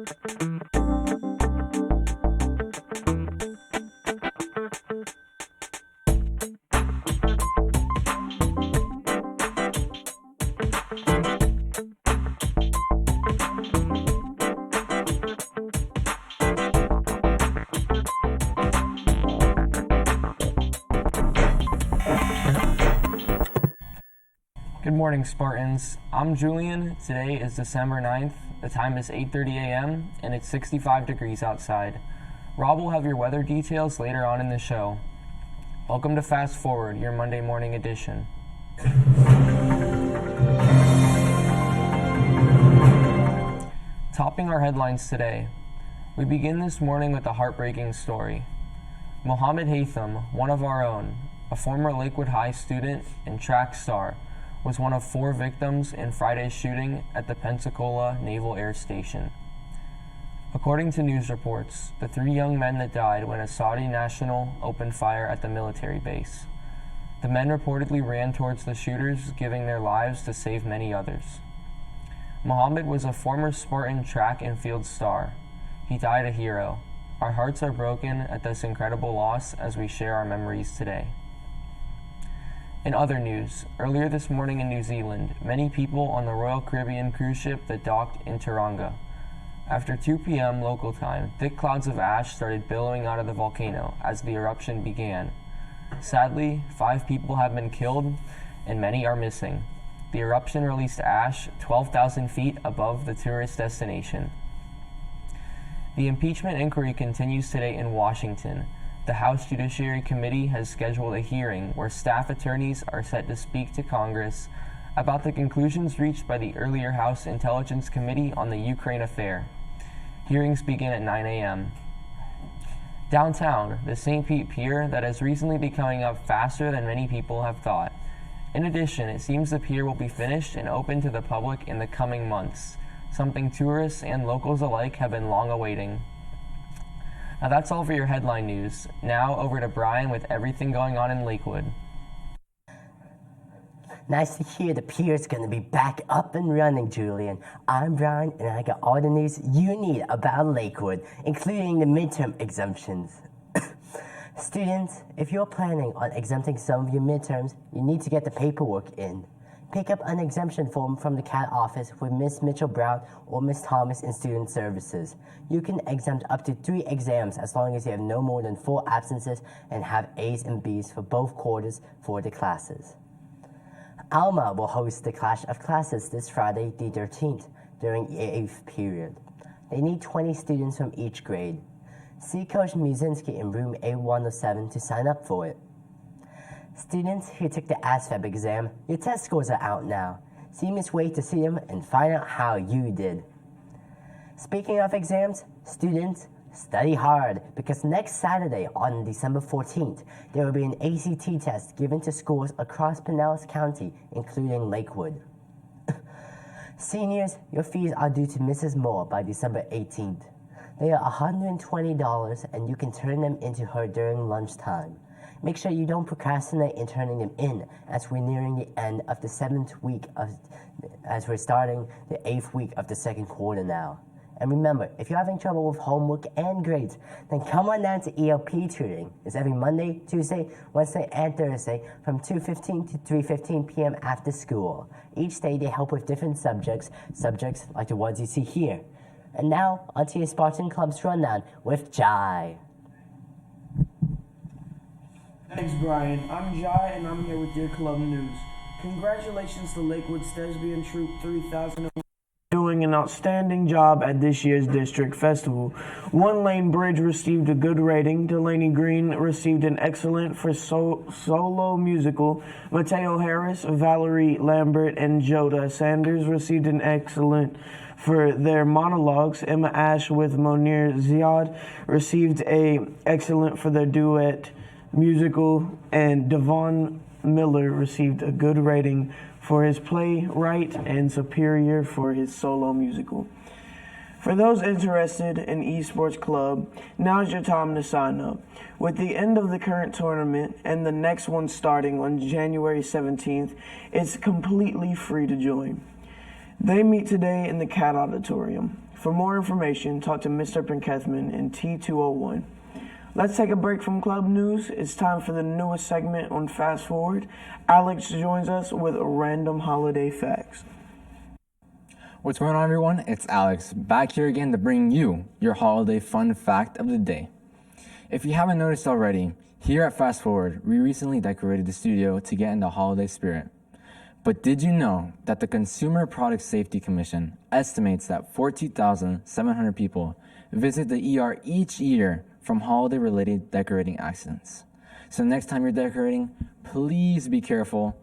Good morning, Spartans. I'm Julian. Today is December 9th. The time is 8:30 a.m. and it's 65 degrees outside. Rob will have your weather details later on in the show. Welcome to Fast Forward, your Monday morning edition. Topping our headlines today, we begin this morning with a heartbreaking story. Mohammed Haytham, one of our own, a former Lakewood High student and track star, was one of 4 victims in Friday's shooting at the Pensacola Naval Air Station. According to news reports, the 3 young men that died when a Saudi national opened fire at the military base. The men reportedly ran towards the shooters, giving their lives to save many others. Mohammed was a former Spartan track and field star. He died a hero. Our hearts are broken at this incredible loss as we share our memories today. In other news, earlier this morning in New Zealand, many people on the Royal Caribbean cruise ship that docked in Tauranga. After 2 p.m. local time, thick clouds of ash started billowing out of the volcano as the eruption began. Sadly, 5 people have been killed and many are missing. The eruption released ash 12,000 feet above the tourist destination. The impeachment inquiry continues today in Washington. The House Judiciary Committee has scheduled a hearing where staff attorneys are set to speak to Congress about the conclusions reached by the earlier House Intelligence Committee on the Ukraine affair. Hearings begin at 9 a.m. Downtown, the St. Pete Pier that has recently been coming up faster than many people have thought. In addition, it seems the pier will be finished and open to the public in the coming months, something tourists and locals alike have been long awaiting. Now that's all for your headline news. Now over to Brian with everything going on in Lakewood. Nice to hear the pier's gonna be back up and running, Julian. I'm Brian, and I got all the news you need about Lakewood, including the midterm exemptions. Students, if you're planning on exempting some of your midterms, you need to get the paperwork in. Pick up an exemption form from the CAT office with Miss Mitchell-Brown or Miss Thomas in Student Services. You can exempt up to 3 exams as long as you have no more than 4 absences and have A's and B's for both quarters for the classes. Alma will host the Clash of Classes this Friday, the 13th, during the 8th period. They need 20 students from each grade. See Coach Muzinski in room A107 to sign up for it. Students who took the ASVAB exam, your test scores are out now. See Miss Wade to see them and find out how you did. Speaking of exams, students, study hard because next Saturday on December 14th, there will be an ACT test given to schools across Pinellas County, including Lakewood. Seniors, your fees are due to Mrs. Moore by December 18th. They are $120 and you can turn them into her during lunchtime. Make sure you don't procrastinate in turning them in as we're nearing the end of the 7th week as we're starting the 8th week of the 2nd quarter now. And remember, if you're having trouble with homework and grades, then come on down to ELP tutoring. It's every Monday, Tuesday, Wednesday, and Thursday from 2:15 to 3:15 p.m. after school. Each day they help with different subjects like the ones you see here. And now, onto your Spartan Club's rundown with Jai. Thanks, Brian. I'm Jai, and I'm here with your club news. Congratulations to Lakewood's Thespian Troupe 3000 doing an outstanding job at this year's District Festival. One Lane Bridge received a good rating. Delaney Green received an excellent for solo musical. Mateo Harris, Valerie Lambert, and Joda Sanders received an excellent for their monologues. Emma Ash with Monir Ziad received a excellent for their duet musical, and Devon Miller received a good rating for his playwright and superior for his solo musical. For those interested in esports club, now's your time to sign up. With the end of the current tournament and the next one starting on January 17th, it's completely free to join. They meet today in the CAT Auditorium. For more information, talk to Mr. Pinkethman in T201. Let's take a break from club news. It's time for the newest segment on Fast Forward. Alex joins us with random holiday facts. What's going on, everyone? It's Alex, back here again to bring you your holiday fun fact of the day. If you haven't noticed already, here at Fast Forward, we recently decorated the studio to get in the holiday spirit. But did you know that the Consumer Product Safety Commission estimates that 14,700 people visit the ER each year from holiday-related decorating accidents? So next time you're decorating, please be careful.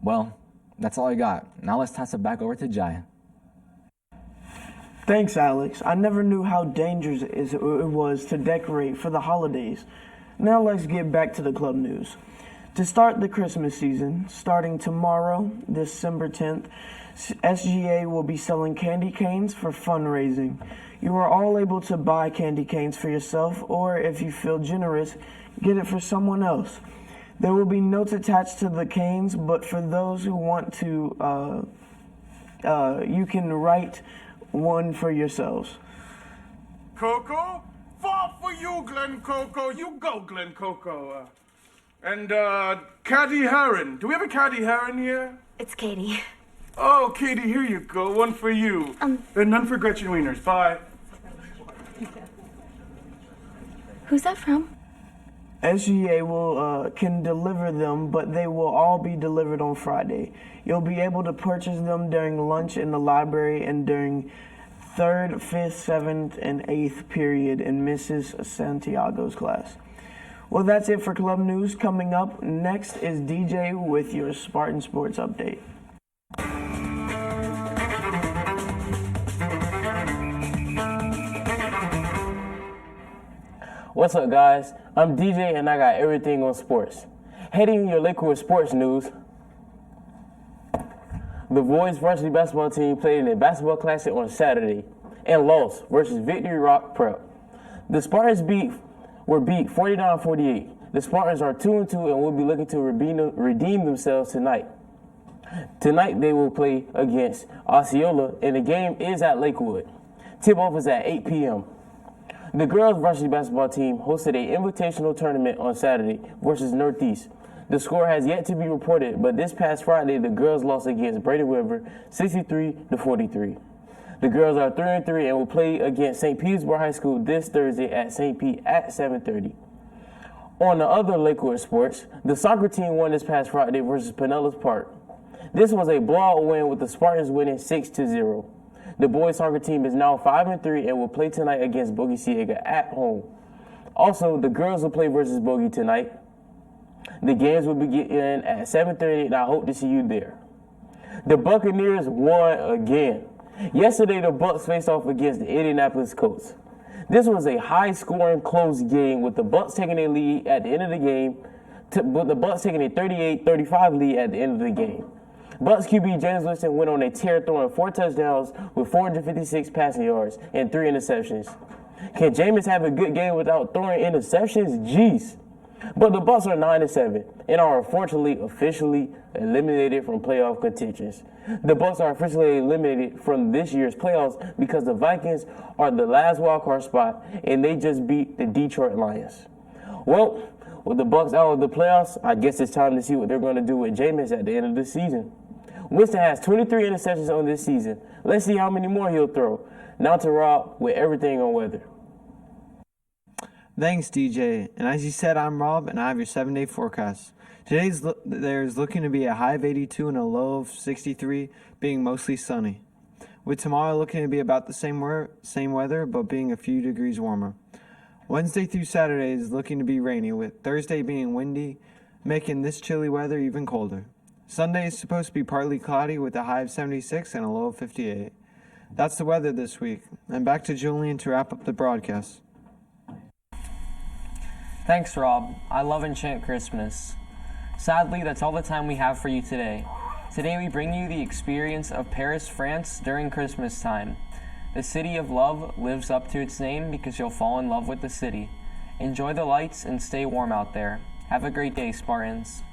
Well, that's all I got. Now let's toss it back over to Jai. Thanks, Alex. I never knew how dangerous it was to decorate for the holidays. Now let's get back to the club news. To start the Christmas season, starting tomorrow, December 10th, SGA will be selling candy canes for fundraising. You are all able to buy candy canes for yourself, or if you feel generous, get it for someone else. There will be notes attached to the canes, but for those who want to, you can write one for yourselves. Coco? Fall for you, Glen Coco. You go, Glen Coco. And Caddy Heron. Do we have a Caddy Heron here? It's Katie. Oh, Katie, here you go. One for you. And none for Gretchen Wieners. Bye. Who's that from? SGA can deliver them, but they will all be delivered on Friday. You'll be able to purchase them during lunch in the library and during 3rd, 5th, 7th, and 8th period in Mrs. Santiago's class. Well, that's it for club news. Coming up next is DJ with your Spartan Sports update. What's up, guys? I'm DJ and I got everything on sports. Heading your Lakewood sports news, the boys varsity basketball team played in a basketball classic on Saturday and lost versus Victory Rock Prep. The Spartans were beat 49-48. The Spartans are 2-2 and will be looking to redeem themselves tonight. Tonight they will play against Osceola and the game is at Lakewood. Tip-off is at 8 p.m. The girls varsity basketball team hosted an invitational tournament on Saturday versus Northeast. The score has yet to be reported, but this past Friday, the girls lost against Brady River 63-43. The girls are 3-3 and will play against St. Petersburg High School this Thursday at St. Pete at 7:30. On the other Lakewood sports, the soccer team won this past Friday versus Pinellas Park. This was a blowout win with the Spartans winning 6-0. The boys soccer team is now 5-3 and will play tonight against Bogey Siega at home. Also, the girls will play versus Bogey tonight. The games will begin at 7:30 and I hope to see you there. The Buccaneers won again. Yesterday, the Bucs faced off against the Indianapolis Colts. This was a high-scoring, close game with the Bucs taking a lead at the end of the game, but the Bucs taking a 38-35 lead at the end of the game. Bucs QB James Winston went on a tear throwing 4 touchdowns with 456 passing yards and 3 interceptions. Can Jameis have a good game without throwing interceptions? Jeez. But the Bucs are 9-7 and are unfortunately officially eliminated from playoff contentions. The Bucs are officially eliminated from this year's playoffs because the Vikings are the last wildcard spot and they just beat the Detroit Lions. Well, with the Bucs out of the playoffs, I guess it's time to see what they're going to do with Jameis at the end of the season. Winston has 23 interceptions on this season. Let's see how many more he'll throw. Now to Rob with everything on weather. Thanks, DJ. And as you said, I'm Rob, and I have your 7-day forecast. There's looking to be a high of 82 and a low of 63, being mostly sunny. With tomorrow looking to be about the same weather, but being a few degrees warmer. Wednesday through Saturday is looking to be rainy, with Thursday being windy, making this chilly weather even colder. Sunday is supposed to be partly cloudy with a high of 76 and a low of 58. That's the weather this week. And back to Julian to wrap up the broadcast. Thanks, Rob. I love Enchant Christmas. Sadly, that's all the time we have for you today. Today we bring you the experience of Paris, France during Christmas time. The city of love lives up to its name because you'll fall in love with the city. Enjoy the lights and stay warm out there. Have a great day, Spartans.